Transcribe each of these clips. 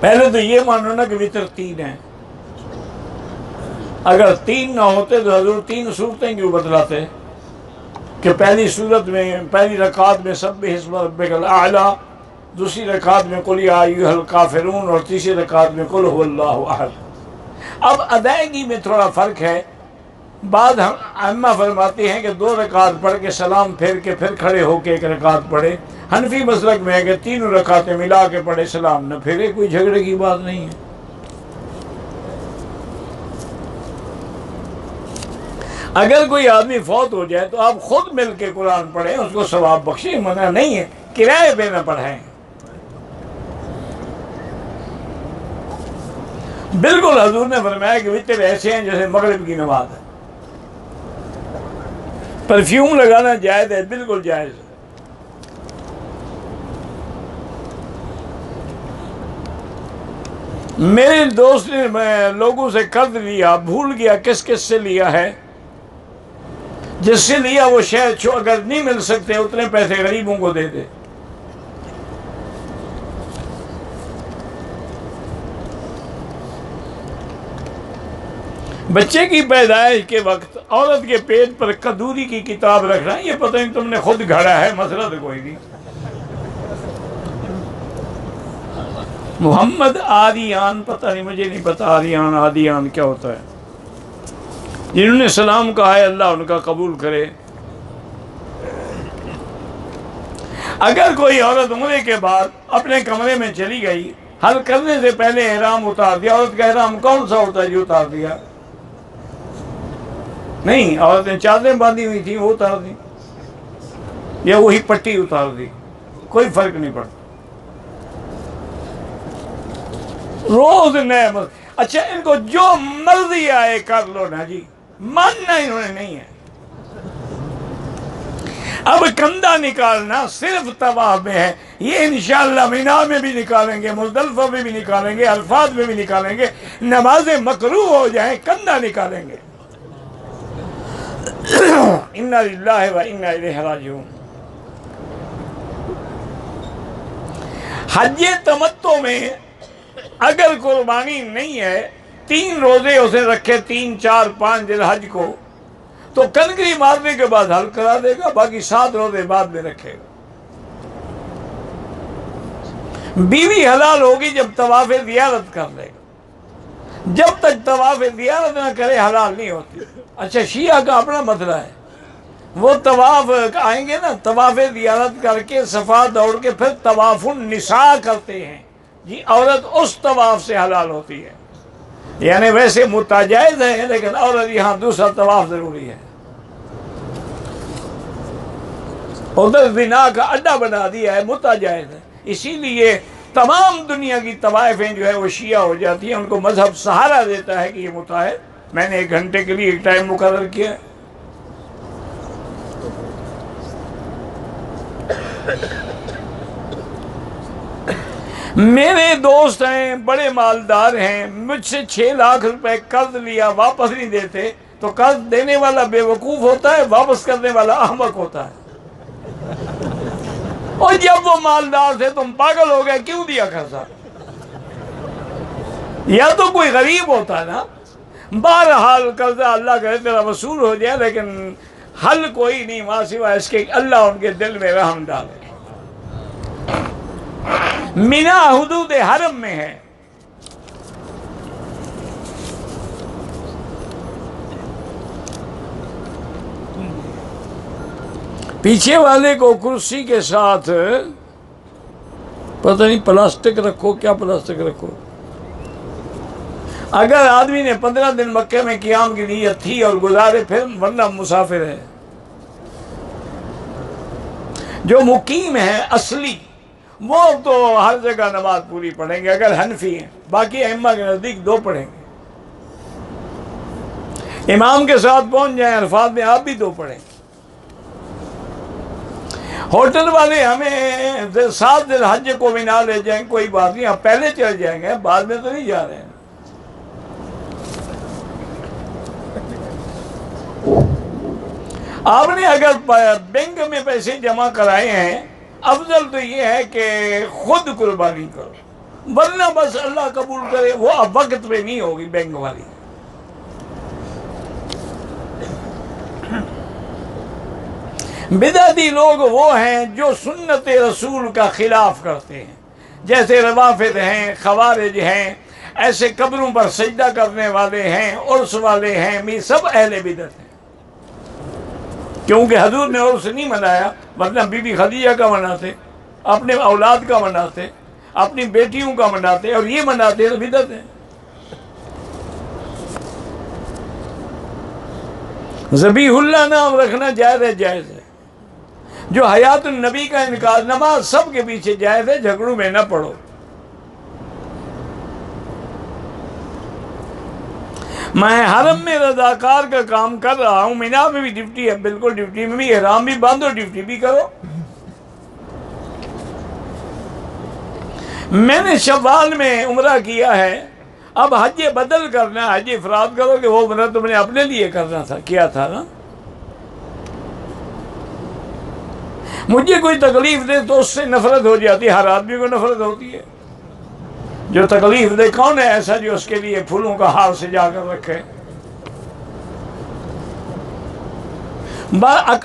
پہلے تو یہ مانو نا کہ وطر 3 ہے، اگر 3 نہ ہوتے تو حضور 3 صورتیں کیوں بتلاتے کہ پہلی صورت میں پہلی رکعت میں سبح اسم ربک الاعلی، دوسری رکعت میں قل یا ایھا الکافرون، اور تیسری رکعت میں قل ھو اللہ احد۔ اب ادائیگی میں تھوڑا فرق ہے، بعد ہم ائمہ فرماتے ہیں کہ 2 رکعت پڑھ کے سلام پھیر کے پھر کھڑے ہو کے 1 رکعت پڑھے۔ حنفی مسلک میں ہے کہ 3 رکعتیں ملا کے پڑھے سلام نہ پھیرے، کوئی جھگڑے کی بات نہیں ہے۔ اگر کوئی آدمی فوت ہو جائے تو آپ خود مل کے قرآن پڑھیں، اس کو ثواب بخشیں، منع نہیں ہے، کرائے پہ نہ پڑھائیں۔ بالکل حضور نے فرمایا کہ وطر ایسے ہیں جیسے مغرب کی نماز ہے۔ پرفیوم لگانا جائز ہے، بالکل جائز ہے۔ میرے دوست نے لوگوں سے قرض لیا، بھول گیا کس کس سے لیا ہے، جس سے لیا وہ شاید اگر نہیں مل سکتے اتنے پیسے غریبوں کو دے دے۔ بچے کی پیدائش کے وقت عورت کے پیٹ پر کدوری کی کتاب رکھنا، یہ پتہ نہیں تم نے خود گھڑا ہے، مسئلہ تو کوئی نہیں۔ محمد آدیان، پتہ نہیں، مجھے نہیں پتا آدیان کیا ہوتا ہے۔ جنہوں نے سلام کہا ہے اللہ ان کا قبول کرے۔ اگر کوئی عورت عمرے کے بعد اپنے کمرے میں چلی گئی، حل کرنے سے پہلے احرام اتار دیا، عورت کا احرام کون سا ہوتا ہے جو اتار دیا؟ نہیں، عورتیں چادریں باندھی ہوئی تھیں وہ اتار دی، یا وہی پٹی اتار دی، کوئی فرق نہیں پڑتا۔ روز نئے اچھا ان کو جو مرضی آئے کر لو نا جی، ماننا انہوں نے نہیں ہے۔ اب کندھا نکالنا صرف طواف میں ہے، یہ انشاءاللہ مینا میں بھی نکالیں گے، مزدلفہ میں بھی نکالیں گے، عرفات میں بھی نکالیں گے، نمازیں مکروہ ہو جائیں کندھا نکالیں گے۔ انا للہ و انا الیہ راجعون۔ حج تمتع میں اگر قربانی نہیں ہے، 3 روزے اسے رکھے 3، 4، 5 ذی الحج کو، تو کنکری مارنے کے بعد حل کرا دے گا، باقی 7 روزے بعد میں رکھے گا۔ بیوی حلال ہوگی جب طواف زیارت کر لے گا، جب تک طواف زیارت نہ کرے حلال نہیں ہوتی۔ اچھا شیعہ کا اپنا مسئلہ ہے، وہ طواف آئیں گے نا، طواف زیارت کر کے صفا دوڑ کے پھر طواف النساء کرتے ہیں جی، عورت اس طواف سے حلال ہوتی ہے، یعنی ویسے متجائز ہے لیکن عورت یہاں دوسرا طواف ضروری ہے۔ ادھر زنا کا اڈا بنا دیا ہے، متجائز ہے، اسی لیے تمام دنیا کی طوائفیں جو ہے وہ شیعہ ہو جاتی ہیں، ان کو مذہب سہارا دیتا ہے کہ یہ متع ہے۔ میں نے 1 گھنٹے کے لیے ایک ٹائم مقرر کیا ہے۔ میرے دوست ہیں، بڑے مالدار ہیں، مجھ سے 6 لاکھ روپے قرض لیا، واپس نہیں دیتے، تو قرض دینے والا بے وقوف ہوتا ہے، واپس کرنے والا احمق ہوتا ہے۔ اور جب وہ مالدار تھے تم پاگل ہو گئے، کیوں دیا قرضہ؟ یا تو کوئی غریب ہوتا ہے نا۔ بہرحال قرضہ اللہ کرے تیرا وصول ہو جائے، لیکن حل کوئی نہیں ماں سوائے اس کے اللہ ان کے دل میں رحم ڈالے۔ مینا حدود حرم میں ہے، پیچھے والے کو کرسی کے ساتھ پتہ نہیں پلاسٹک رکھو، کیا پلاسٹک رکھو۔ اگر آدمی نے 15 دن مکے میں قیام کی نیت تھی اور گزارے پھر، ورنہ مسافر ہے۔ جو مقیم ہے اصلی، وہ تو ہر جگہ نماز پوری پڑھیں گے اگر حنفی ہیں، باقی ائمہ کے نزدیک 2 پڑھیں گے۔ امام کے ساتھ پہنچ جائیں عرفات میں، آپ بھی 2 پڑھیں۔ ہوٹل والے ہمیں 7 ذی الحج کو مینا لے جائیں، کوئی بات نہیں، آپ پہلے چل جائیں گے، بعد میں تو نہیں جا رہے ہیں۔ آپ نے اگر بینک میں پیسے جمع کرائے ہیں، افضل تو یہ ہے کہ خود قربانی کرو۔ ورنہ بس اللہ قبول کرے، وہ اب وقت پہ نہیں ہوگی بینک والی۔ بدعتی لوگ وہ ہیں جو سنت رسول کا خلاف کرتے ہیں، جیسے روافض ہیں، خوارج ہیں، ایسے قبروں پر سجدہ کرنے والے ہیں، عرس والے ہیں، یہ سب اہل بدعت ہیں۔ کیونکہ حضور نے عرس نہیں منایا، ورنہ بی بی خدیجہ کا مناتے، اپنے اولاد کا مناتے، اپنی بیٹیوں کا مناتے، اور یہ مناتے تو بدعت ہے۔ ذبیح اللہ نام رکھنا جائز ہے، جائز ہے۔ جو حیات النبی کا انکار، نماز سب کے پیچھے جائز ہے، جھگڑوں میں نہ پڑو۔ میں حرم میں رضاکار کا کام کر رہا ہوں، مینا میں بھی ڈیوٹی ہے، بالکل ڈیوٹی میں بھی، احرام بھی باندھو، ڈیوٹی بھی کرو۔ میں نے شوال میں عمرہ کیا ہے، اب حج بدل کرنا ہے، حج افراد کرو کہ وہ عمرہ تم نے اپنے لیے کرنا تھا، کیا تھا نا۔ مجھے کوئی تکلیف دے تو اس سے نفرت ہو جاتی ہے، ہر آدمی کو نفرت ہوتی ہے۔ جو تکلیف دے کون ہے ایسا جو اس کے لیے پھولوں کا ہار سجا کر رکھے؟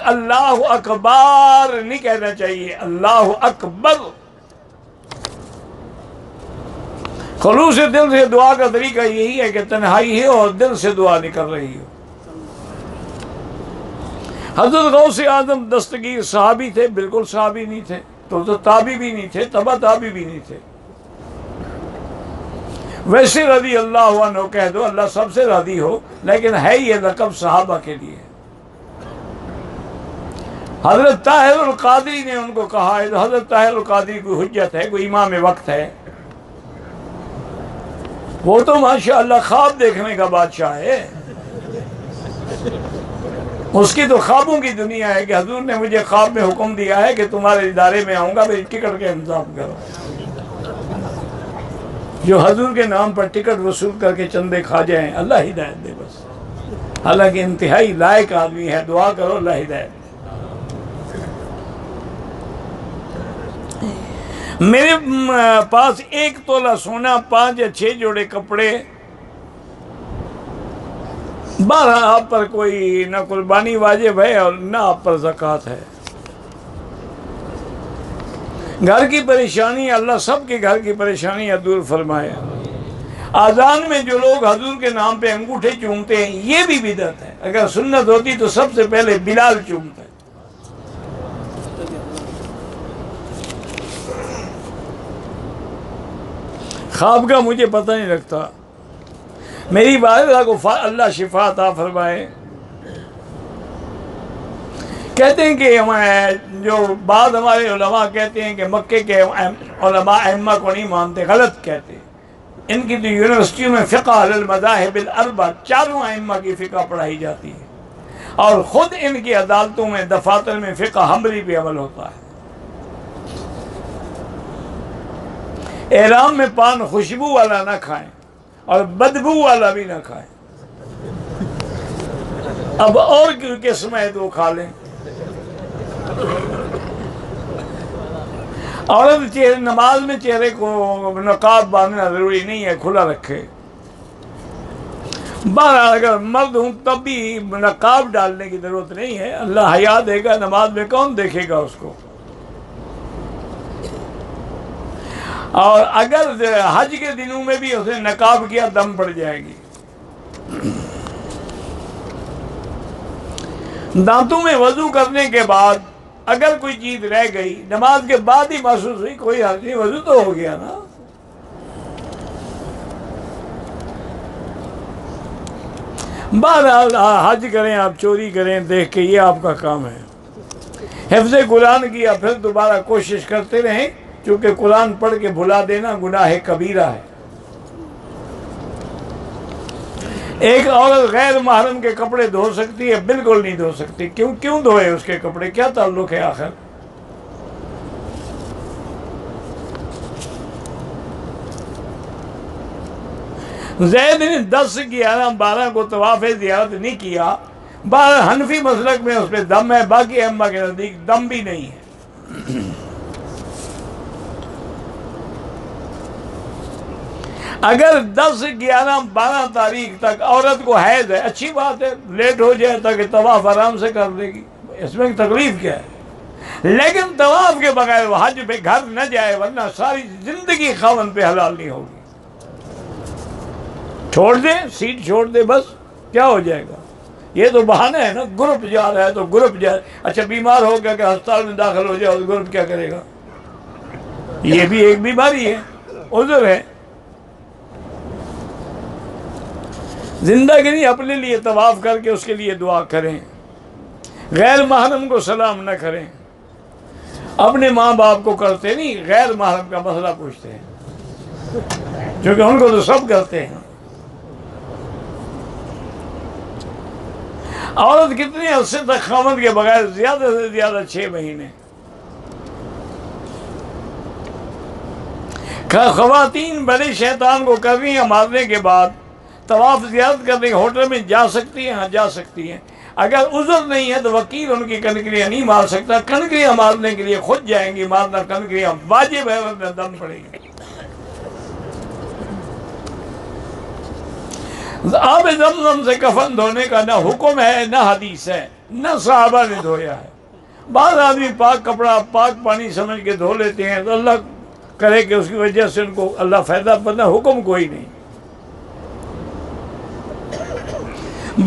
اللہ اکبر نہیں کہنا چاہیے، اللہ اکبر۔ خلوص دل سے دعا کا طریقہ یہی ہے کہ تنہائی ہے اور دل سے دعا نکل رہی ہو۔ حضرت غوث اعظم دستگیر صحابی تھے؟ بالکل صحابی نہیں تھے، تو تابعی بھی نہیں تھے، تبع تابعی بھی نہیں تھے۔ ویسے رضی اللہ عنہ کہہ دو، اللہ سب سے راضی ہو، لیکن ہے یہ لقب صحابہ کے لیے۔ حضرت طاہر القادری نے ان کو کہا ہے، حضرت طاہر القادری کوئی حجت ہے، کوئی امام وقت ہے؟ وہ تو ماشاءاللہ خواب دیکھنے کا بادشاہ ہے، اس کی تو خوابوں کی دنیا ہے کہ حضور نے مجھے خواب میں حکم دیا ہے کہ تمہارے ادارے میں آؤں گا، میری ٹکٹ کا انتظام کرو۔ جو حضور کے نام پر ٹکٹ وصول کر کے چندے کھا جائیں، اللہ ہدایت دے بس۔ حالانکہ انتہائی لائق آدمی ہے، دعا کرو اللہ ہدایت۔ میرے پاس 1 تولہ سونا، 5 یا 6 جوڑے کپڑے، 12 آپ پر کوئی نہ قربانی واجب ہے اور نہ آپ پر زکوٰۃ ہے۔ گھر کی پریشانی، اللہ سب کے گھر کی پریشانیاں دور فرمائے۔ آذان میں جو لوگ حضور کے نام پہ انگوٹھے چومتے ہیں، یہ بھی بدعت ہے۔ اگر سنت ہوتی تو سب سے پہلے بلال چومتا ہے۔ خواب کا مجھے پتہ نہیں لگتا۔ میری والدہ کو اللہ شفا عطا فرمائے، کہتے ہیں کہ جو بعض ہمارے علماء کہتے ہیں کہ مکے کے علماء ائمہ کو نہیں مانتے، غلط کہتے ہیں۔ ان کی تو یونیورسٹیوں میں فقہ علی المذاہب الاربع، 4 ائمہ کی فقہ پڑھائی جاتی ہے، اور خود ان کی عدالتوں میں، دفاتر میں فقہ حنبلی پہ عمل ہوتا ہے۔ احرام میں پان خوشبو والا نہ کھائیں اور بدبو والا بھی نہ کھائیں۔ اب اور کوئی قسم ہے تو کھا لیں۔ عورت نماز میں چہرے کو نقاب باندھنا ضروری نہیں ہے، کھلا رکھے۔ بہرحال اگر مرد ہوں تب بھی نقاب ڈالنے کی ضرورت نہیں ہے، اللہ حیا دے گا، نماز میں کون دیکھے گا اس کو۔ اور اگر حج کے دنوں میں بھی اسے نقاب کیا دم پڑ جائے گی۔ دانتوں میں وضو کرنے کے بعد اگر کوئی چیز رہ گئی، نماز کے بعد ہی محسوس ہوئی، کوئی حرج نہیں، وضو تو ہو گیا نا۔ بہرحال حج کریں آپ، چوری کریں دیکھ کے، یہ آپ کا کام ہے۔ حفظ قرآن کیا، پھر دوبارہ کوشش کرتے رہیں، چونکہ قرآن پڑھ کے بھلا دینا گناہ کبیرہ ہے۔ ایک عورت غیر محرم کے کپڑے دھو سکتی ہے؟ بالکل نہیں دھو سکتی۔ کیوں دھوئے اس کے کپڑے؟ کیا تعلق ہے آخر؟ زید نے 10 سے 11 12 کو طواف زیارت نہیں کیا۔ حنفی مسلک میں اس پہ دم ہے، باقی ائمہ کے نزدیک دم بھی نہیں ہے۔ اگر 10 11 12 تاریخ تک عورت کو حیض ہے اچھی بات ہے، لیٹ ہو جائے تاکہ طواف آرام سے کر دے گی، اس میں تکلیف کیا ہے؟ لیکن طواف کے بغیر وہ حج پہ گھر نہ جائے ورنہ ساری زندگی خاوند پہ حلال نہیں ہوگی۔ چھوڑ دے، سیٹ چھوڑ دے، بس کیا ہو جائے گا؟ یہ تو بہانہ ہے نا، گروپ جا رہا ہے تو گروپ جائے، اچھا بیمار ہو گیا کہ ہسپتال میں داخل ہو جائے اور گروپ کیا کرے گا؟ یہ بھی ایک بیماری ہے، عذر ہے۔ زندگی اپنے لیے طواف کر کے اس کے لیے دعا کریں، غیر محرم کو سلام نہ کریں، اپنے ماں باپ کو کرتے نہیں، غیر محرم کا مسئلہ پوچھتے ہیں، کیونکہ ان کو تو سب کرتے ہیں۔ عورت کتنے عرصے تک خاوند کے بغیر؟ زیادہ سے زیادہ 6 مہینے۔ خواتین بڑے شیطان کو کرنی ہے مارنے کے بعد طواف زیارت کرنے کے ہوٹل میں جا سکتی ہیں؟ ہاں جا سکتی ہیں۔ اگر عذر نہیں ہے تو وکیل ان کی کنکریاں نہیں مار سکتا، کنکریاں مارنے کے لیے خود جائیں گی، مارنا کنکریاں واجب ہے ورنہ دم پڑے گی۔ آب زمزم سے کفن دھونے کا نہ حکم ہے نہ حدیث ہے، نہ صحابہ نے دھویا ہے۔ بعض آدمی پاک کپڑا پاک پانی سمجھ کے دھو لیتے ہیں تو اللہ کرے کہ اس کی وجہ سے ان کو اللہ فائدہ پتہ، حکم کوئی نہیں۔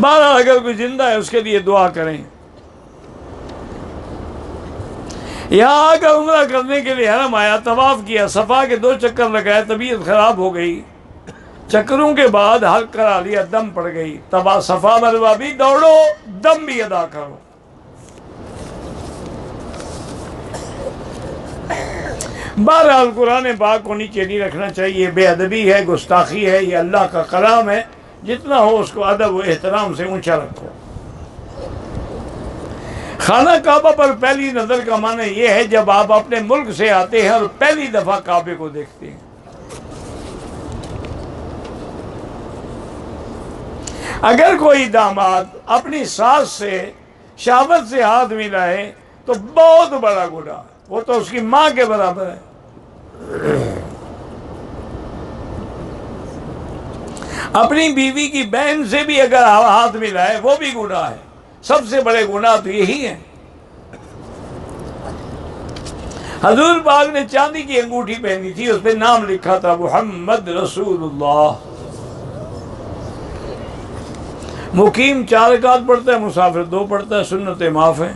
بارہ اگر کوئی زندہ ہے اس کے لیے دعا کریں۔ یہاں آ کر عمرہ کرنے کے لیے حرم آیا، طواف کیا، صفا کے 2 چکر لگائے، طبیعت خراب ہو گئی، چکروں کے بعد حلق کرا لیا، دم پڑ گئی، صفا مروہ بھی دوڑو، دم بھی ادا کرو۔ بہرحال قرآن پاک کو نیچے نہیں رکھنا چاہیے، بے ادبی ہے، گستاخی ہے، یہ اللہ کا کلام ہے، جتنا ہو اس کو ادب و احترام سے اونچا رکھو۔ خانہ کعبہ پر پہلی نظر کا معنی یہ ہے جب آپ اپنے ملک سے آتے ہیں اور پہلی دفعہ کعبے کو دیکھتے ہیں۔ اگر کوئی داماد اپنی ساس سے شہوت سے ہاتھ ملائے تو بہت بڑا گناہ، وہ تو اس کی ماں کے برابر ہے۔ اپنی بیوی کی بہن سے بھی اگر ہاتھ ملائے وہ بھی گناہ ہے۔ سب سے بڑے گناہ تو یہی ہیں۔ حضور پاک نے چاندی کی انگوٹھی پہنی تھی، اس پہ نام لکھا تھا محمد رسول اللہ۔ مقیم 4 رکعت پڑھتا ہے، مسافر 2 پڑھتا ہے، سنتیں معاف ہیں۔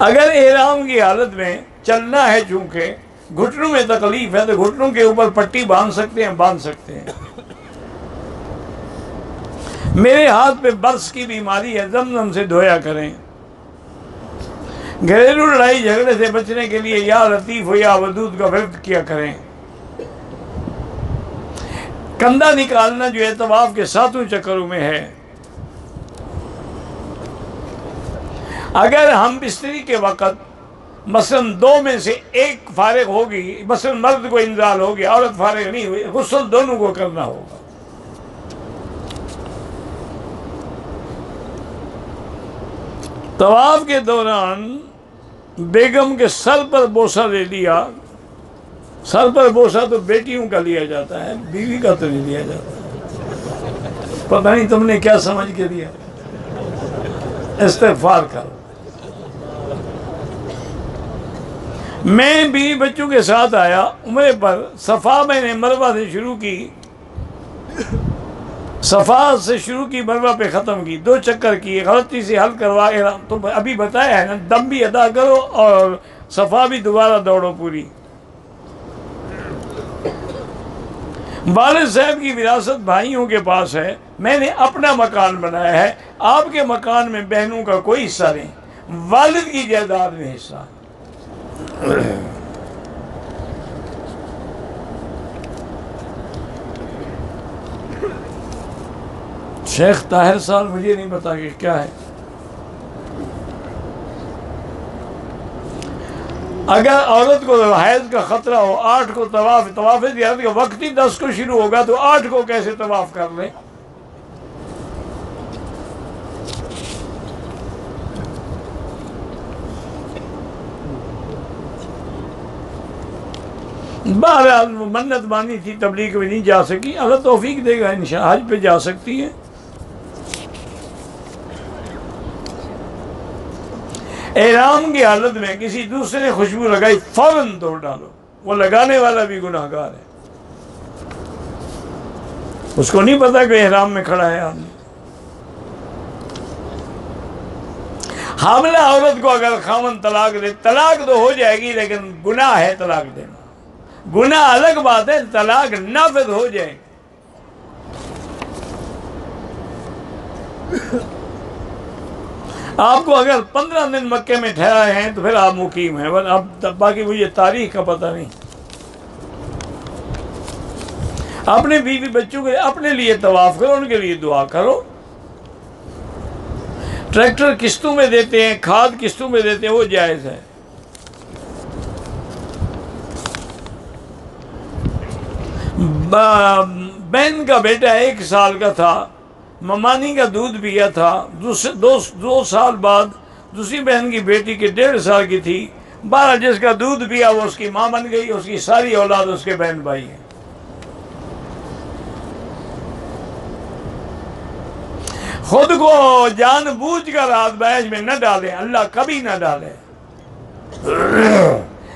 اگر احرام کی حالت میں چلنا ہے، چونکہ گھٹنوں میں تکلیف ہے تو گھٹنوں کے اوپر پٹی باندھ سکتے ہیں، باندھ سکتے ہیں۔ میرے ہاتھ پہ برس کی بیماری ہے، زمزم سے دھویا کریں۔ گھریلو لڑائی جھگڑے سے بچنے کے لیے یا لطیف ہو یا ودود کا ورد کیا کریں۔ کندھا نکالنا جو ہے طواف کے 7 چکروں میں ہے۔ اگر ہم بستری کے وقت مثلاً 2 میں سے 1 فارغ ہوگی، مثلاً مرد کو انزال ہو گیا، عورت فارغ نہیں ہوئی، غسل دونوں کو کرنا ہوگا۔ طواف کے دوران بیگم کے سر پر بوسہ لے لیا۔ سر پر بوسہ تو بیٹیوں کا لیا جاتا ہے، بیوی کا تو نہیں لیا جاتا۔ پتہ نہیں تم نے کیا سمجھ کے دیا، استغفار کرو۔ میں بیوی بچوں کے ساتھ آیا عمرے پر، صفا میں نے مروہ سے شروع کی، صفا سے شروع کی، مروہ پہ ختم کی، 2 چکر کیے، غلطی سے حل کروا کے تو ابھی بتایا ہے نا، دم بھی ادا کرو اور صفا بھی دوبارہ دوڑو پوری۔ والد صاحب کی وراثت بھائیوں کے پاس ہے، میں نے اپنا مکان بنایا ہے، آپ کے مکان میں بہنوں کا کوئی حصہ نہیں، والد کی جائیداد میں حصہ ہے۔ شیخ طاہر صاحب مجھے نہیں پتا کہ کیا ہے۔ اگر عورت کو حیض کا خطرہ ہو، 8 کو طواف زیارت کا وقت ہی 10 کو شروع ہوگا تو 8 کو کیسے طواف کر لیں؟ بہرحال منت مانی تھی، تبلیغ میں نہیں جا سکی، اللہ توفیق دے گا انشاءاللہ حج پہ جا سکتی ہے۔ احرام کی حالت میں کسی دوسرے نے خوشبو لگائی فوراً توڑ ڈالو، وہ لگانے والا بھی گناہ گار ہے، اس کو نہیں پتا کہ احرام میں کھڑا ہے آدمی۔ حاملہ عورت کو اگر خاوند طلاق دے، طلاق تو ہو جائے گی لیکن گناہ ہے طلاق دینا، گناہ الگ بات ہے، طلاق نافذ ہو جائے۔ آپ کو اگر 15 دن مکے میں ٹھہرائے ہیں تو پھر آپ مقیم ہیں، اب باقی مجھے تاریخ کا پتہ نہیں۔ اپنے بیوی بچوں کے اپنے لیے طواف کرو، ان کے لیے دعا کرو۔ ٹریکٹر قسطوں میں دیتے ہیں، کھاد قسطوں میں دیتے ہیں، وہ جائز ہے۔ بہن کا بیٹا 1 سال کا تھا، ممانی کا دودھ پیا تھا، 2 سال بعد دوسری بہن کی بیٹی کے 1.5 سال کی تھی، 12 جس کا دودھ پیا وہ اس کی ماں بن گئی، اس کی ساری اولاد اس کے بہن بھائی ہیں۔ خود کو جان بوجھ کر آگ بحث میں نہ ڈالیں، اللہ کبھی نہ ڈالے۔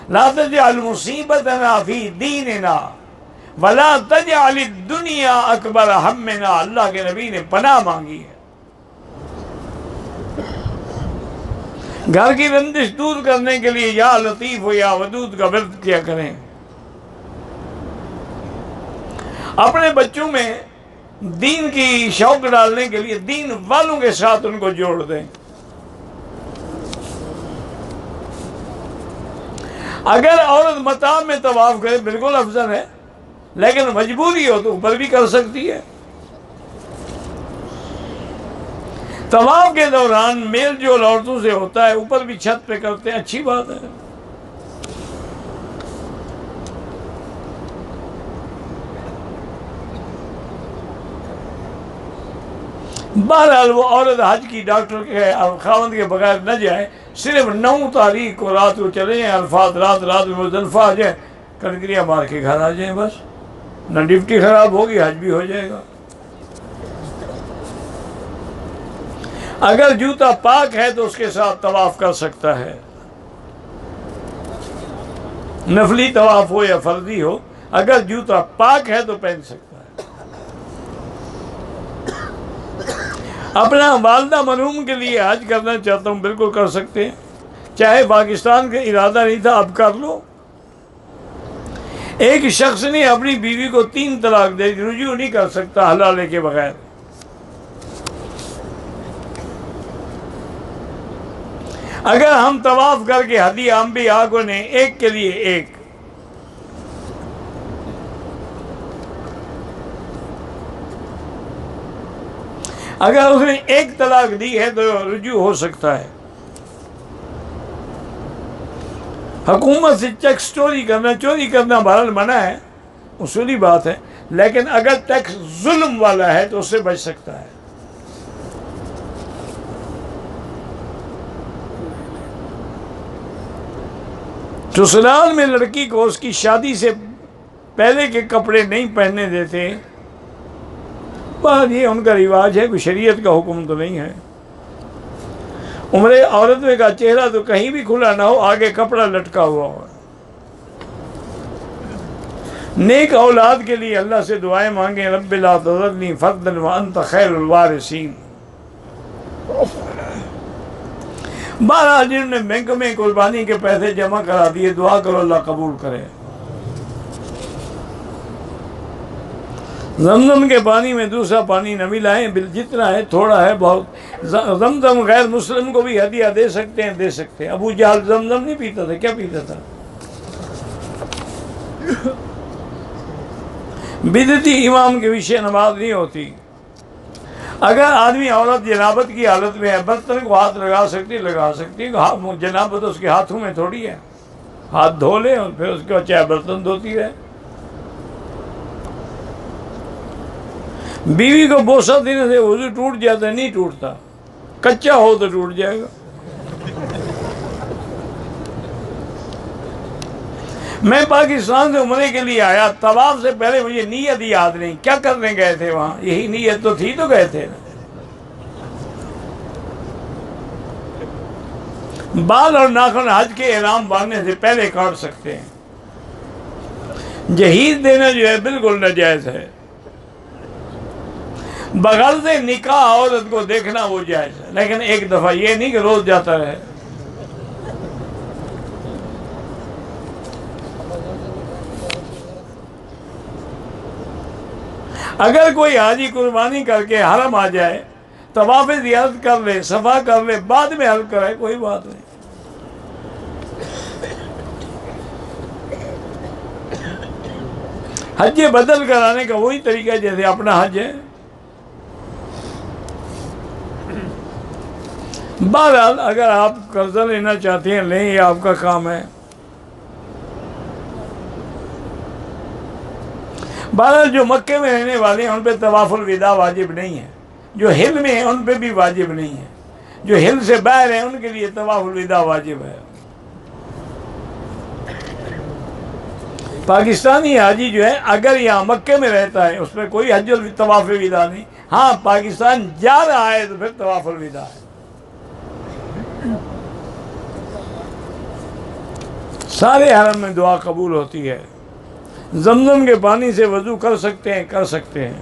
لا تجعل مصیبتنا فی دیننا ولا تجعل الدنیا اکبر ہمنا، اللہ کے نبی نے پناہ مانگی ہے۔ گھر کی رنجش دور کرنے کے لیے یا لطیف و یا ودود کا ورد کیا کریں۔ اپنے بچوں میں دین کی شوق ڈالنے کے لیے دین والوں کے ساتھ ان کو جوڑ دیں۔ اگر عورت مطاف میں طواف کرے بالکل افضل ہے، لیکن مجبوری ہو تو اوپر بھی کر سکتی ہے۔ طواف کے دوران میل جول عورتوں سے ہوتا ہے، اوپر بھی چھت پہ کرتے ہیں، اچھی بات ہے۔ بہرحال وہ عورت حج کی ڈاکٹر کے خاوند کے بغیر نہ جائے، صرف 9 تاریخ کو رات کو چلے جائیں، عرفات رات میں مزدلفہ آ جائیں، کنکریاں مار کے گھر آ جائیں، بس نہ ڈیوٹی خراب ہوگی، حج بھی ہو جائے گا۔ اگر جوتا پاک ہے تو اس کے ساتھ طواف کر سکتا ہے، نفلی طواف ہو یا فرضی ہو، اگر جوتا پاک ہے تو پہن سکتا ہے۔ اپنا والدہ مرحوم کے لیے حج کرنا چاہتا ہوں، بالکل کر سکتے ہیں، چاہے پاکستان کا ارادہ نہیں تھا اب کر لو۔ ایک شخص نے اپنی بیوی کو 3 طلاق دے دی، رجوع نہیں کر سکتا حلالے کے بغیر۔ اگر ہم طواف کر کے ہدیہ انبیاء کو نے ایک کے لیے ایک، اگر اس نے 1 طلاق دی ہے تو رجوع ہو سکتا ہے۔ حکومت سے ٹیکس چوری کرنا بہرحال منع ہے، اصولی بات ہے، لیکن اگر ٹیکس ظلم والا ہے تو اس سے بچ سکتا ہے۔ سسرال میں لڑکی کو اس کی شادی سے پہلے کے کپڑے نہیں پہننے دیتے، بات یہ ان کا رواج ہے، کوئی شریعت کا حکم تو نہیں ہے۔ عمر عورت کا چہرہ تو کہیں بھی کھلا نہ ہو، آگے کپڑا لٹکا ہوا ہو۔ نیک اولاد کے لیے اللہ سے دعائیں مانگیں، رب لا تذرنی فردا وانت خیر الوارثین۔ بہرحال جنہوں نے بینک میں قربانی کے پیسے جمع کرا دیے، دعا کرو اللہ قبول کرے۔ زمزم کے پانی میں دوسرا پانی نہ ملائیں، جتنا ہے تھوڑا ہے بہت۔ زمزم غیر مسلم کو بھی ہدیہ دے سکتے ہیں، ابو جہل زمزم نہیں پیتا تھا، کیا پیتا تھا؟ بدعتی امام کے پیچھے نماز نہیں ہوتی۔ اگر آدمی عورت جنابت کی حالت میں ہے، برتن کو ہاتھ لگا سکتی، جنابت اس کے ہاتھوں میں تھوڑی ہے، ہاتھ دھو لے اور پھر اس کے بعد چاہے برتن دھوتی رہے۔ بیوی کو بوسہ دینے سے وضو ٹوٹ جاتا ہے؟ نہیں ٹوٹتا، کچا ہو تو ٹوٹ جائے گا۔ میں پاکستان سے عمرے کے لیے آیا، طواف سے پہلے مجھے نیت یاد نہیں، کیا کرنے گئے تھے وہاں؟ یہی نیت تو تھی تو گئے تھے نا۔ بال اور ناخن حج کے احرام باندھنے سے پہلے کاٹ سکتے ہیں۔ جہیز دینا جو ہے بالکل ناجائز ہے۔ بغرض نکاح عورت کو دیکھنا وہ جائز ہے، لیکن ایک دفعہ، یہ نہیں کہ روز جاتا رہے۔ اگر کوئی حاجی قربانی کر کے حرم آ جائے، طواف زیارت کر لے، صفا کر لے، بعد میں حلق کرے، کوئی بات نہیں۔ حج بدل کرانے کا وہی طریقہ ہے جیسے اپنا حج ہے۔ بہرحال اگر آپ قرضہ لینا چاہتے ہیں لیں، یہ آپ کا کام ہے۔ بہرحال جو مکے میں رہنے والے ہیں ان پہ طواف الوداع واجب نہیں ہے، جو ہل میں ہیں ان پہ بھی واجب نہیں ہے، جو ہل سے باہر ہیں ان کے لیے طواف الوداع واجب ہے۔ پاکستانی حاجی جو ہے اگر یہاں مکے میں رہتا ہے اس پہ کوئی حج طواف الوداع نہیں، ہاں پاکستان جا رہا ہے تو پھر طواف الوداع ہے۔ سارے حرم میں دعا قبول ہوتی ہے۔ زمزم کے پانی سے وضو کر سکتے ہیں۔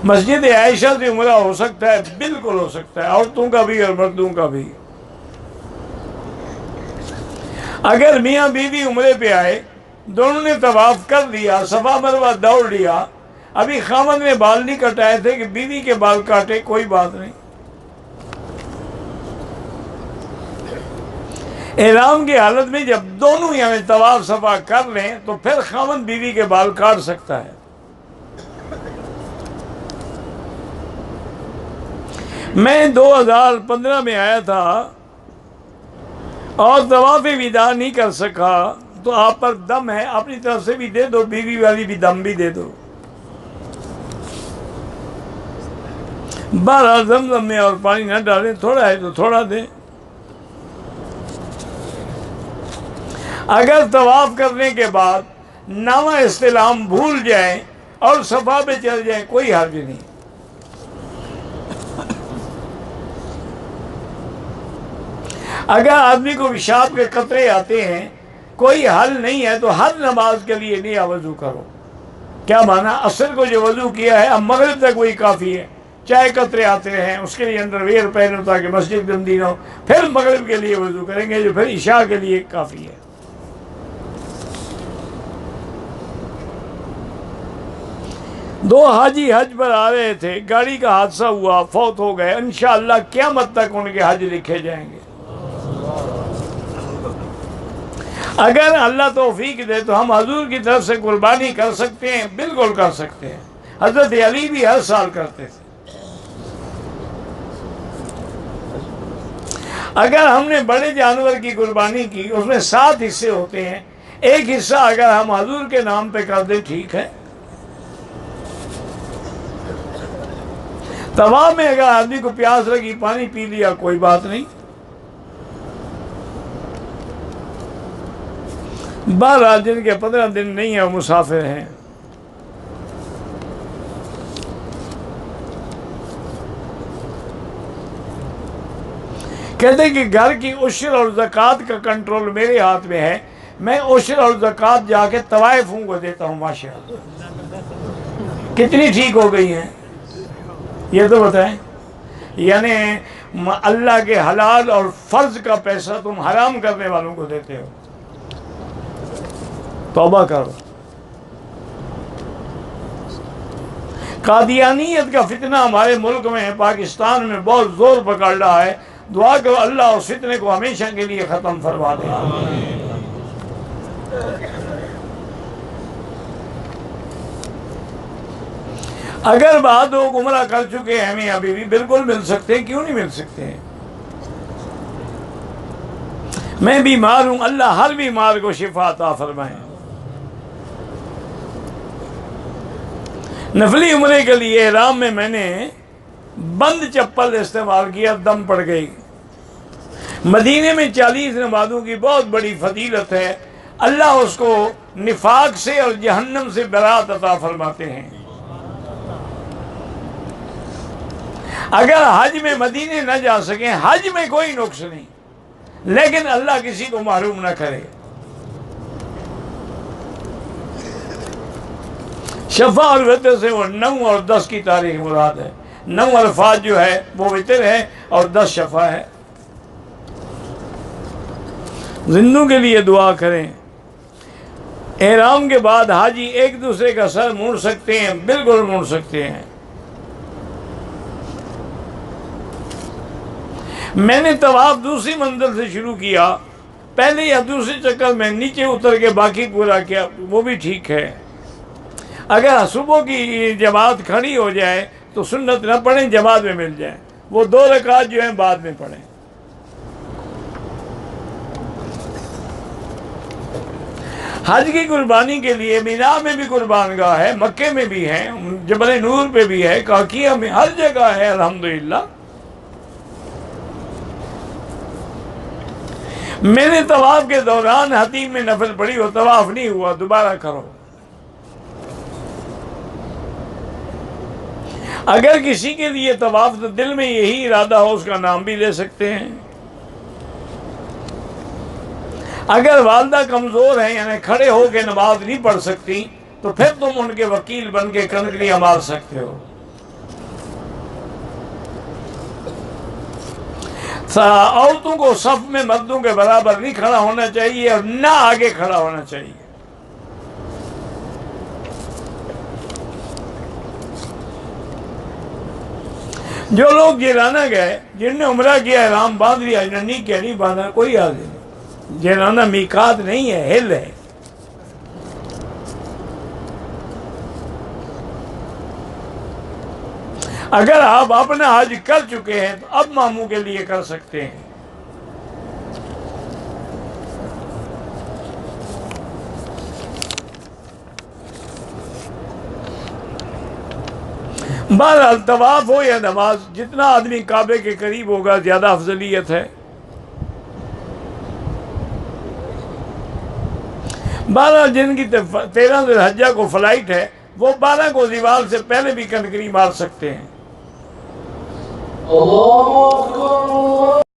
مسجد عائشہ سے عمرہ ہو سکتا ہے، بالکل ہو سکتا ہے، عورتوں کا بھی اور مردوں کا بھی۔ اگر میاں بیوی عمرے پہ آئے، دونوں نے طواف کر لیا، صفا مروہ دوڑ لیا، ابھی خاوند نے بال نہیں کٹائے تھے کہ بیوی کے بال کاٹے، کوئی بات نہیں۔ احرام کی حالت میں جب دونوں یعنی طواف صفا کر لیں تو پھر خاوند بیوی کے بال کاٹ سکتا ہے۔ میں 2015 میں آیا تھا اور طواف وداع نہیں کر سکا، تو آپ پر دم ہے، اپنی طرف سے بھی دے دو، بیوی والی بھی دم بھی دے دو۔ بہرحال زمزم میں اور پانی نہ ڈالیں، تھوڑا ہے تو تھوڑا دیں۔ اگر طواف کرنے کے بعد نامہ استلام بھول جائیں اور صفا پہ چل جائیں، کوئی حرج نہیں۔ اگر آدمی کو پیشاب کے قطرے آتے ہیں، کوئی حل نہیں ہے تو ہر نماز کے لیے نیا وضو کرو۔ کیا مانا؟ عصر کو جو وضو کیا ہے اب مغرب تک وہی کافی ہے، چاہے قطرے آتے رہیں، اس کے لیے انڈر ویئر پہنو تاکہ مسجد گندی نہ ہو، پھر مغرب کے لیے وضو کریں گے جو پھر عشاء کے لیے کافی ہے۔ دو حاجی حج پر آ رہے تھے، گاڑی کا حادثہ ہوا، فوت ہو گئے، انشاءاللہ قیامت تک ان کے حج لکھے جائیں گے۔ اگر اللہ توفیق دے تو ہم حضور کی طرف سے قربانی کر سکتے ہیں، بالکل کر سکتے ہیں۔ حضرت علی بھی ہر سال کرتے تھے۔ اگر ہم نے بڑے جانور کی قربانی کی، اس میں 7 حصے ہوتے ہیں، ایک حصہ اگر ہم حضور کے نام پہ کر دیں، ٹھیک ہے۔ طواف میں اگر آدمی کو پیاس لگی، پانی پی لیا، کوئی بات نہیں۔ بہرحال جن کے 15 دن نہیں ہیں وہ مسافر ہیں۔ کہتے ہیں کہ گھر کی عشر اور زکوٰۃ کا کنٹرول میرے ہاتھ میں ہے، میں عشر اور زکوٰۃ جا کے طوائفوں کو دیتا ہوں۔ ماشاءاللہ کتنی ٹھیک ہو گئی ہیں یہ تو بتائیں۔ یعنی اللہ کے حلال اور فرض کا پیسہ تم حرام کرنے والوں کو دیتے ہو، توبہ کرو۔ قادیانیت کا فتنہ ہمارے ملک میں، پاکستان میں بہت زور پکڑ رہا ہے۔ دعا کرو اللہ اس فتنے کو ہمیشہ کے لیے ختم فرما دے۔ اگر بعد لوگ عمرہ کر چکے ہیں میاں بیوی، بالکل مل سکتے ہیں، کیوں نہیں مل سکتے ہیں؟ میں بیمار ہوں، اللہ ہر بیمار کو شفا عطا فرمائے۔ نفلی عمرے کے لیے احرام میں نے بند چپل استعمال کیا، دم پڑ گئی۔ مدینے میں 40 نمازوں کی بہت بڑی فضیلت ہے، اللہ اس کو نفاق سے اور جہنم سے برات عطا فرماتے ہیں۔ اگر حج میں مدینے نہ جا سکیں، حج میں کوئی نقص نہیں، لیکن اللہ کسی کو محروم نہ کرے۔ شفع اور وتر سے وہ 9 اور 10 کی تاریخ مراد ہے۔ 9 الفاظ جو ہے وہ وتر ہے اور 10 شفع ہے۔ زندوں کے لیے دعا کریں۔ احرام کے بعد حاجی ایک دوسرے کا سر موڑ سکتے ہیں، بالکل موڑ سکتے ہیں۔ میں نے طواف دوسری منزل سے شروع کیا، پہلے یا دوسرے چکر میں نیچے اتر کے باقی پورا کیا، وہ بھی ٹھیک ہے۔ اگر صبح کی جماعت کھڑی ہو جائے تو سنت نہ پڑھیں، جماعت میں مل جائیں، وہ 2 رکعت جو ہیں بعد میں پڑھیں۔ حج کی قربانی کے لیے مینا میں بھی قربان گاہ ہے، مکے میں بھی ہے، جبل نور پہ بھی ہے، کاکیہ میں، ہر جگہ ہے الحمدللہ۔ میں نے طواف کے دوران حتیم میں نفل پڑھی، وہ طواف نہیں ہوا، دوبارہ کرو۔ اگر کسی کے لیے طواف دل میں یہی ارادہ ہو، اس کا نام بھی لے سکتے ہیں۔ اگر والدہ کمزور ہیں، یعنی کھڑے ہو کے نماز نہیں پڑھ سکتی، تو پھر تم ان کے وکیل بن کے کنکریاں مار سکتے ہو۔ عورتوں کو صف میں مردوں کے برابر نہیں کھڑا ہونا چاہیے اور نہ آگے کھڑا ہونا چاہیے۔ جو لوگ جیرانہ گئے، جن نے عمرہ کیا احرام باندھ لیا، جنہوں نے نہیں کیا نہیں باندھا، کوئی حاضر نہیں۔ جیرانہ میقات نہیں ہے، ہل ہے۔ اگر آپ اپنا حج کر چکے ہیں تو اب ماموں کے لیے کر سکتے ہیں۔ بہرحال طواف ہو یا نماز، جتنا آدمی کعبے کے قریب ہوگا زیادہ افضلیت ہے۔ بہرحال جن کی 13 ذی الحجہ کو فلائٹ ہے، وہ 12 کو زوال سے پہلے بھی کنکری مار سکتے ہیں۔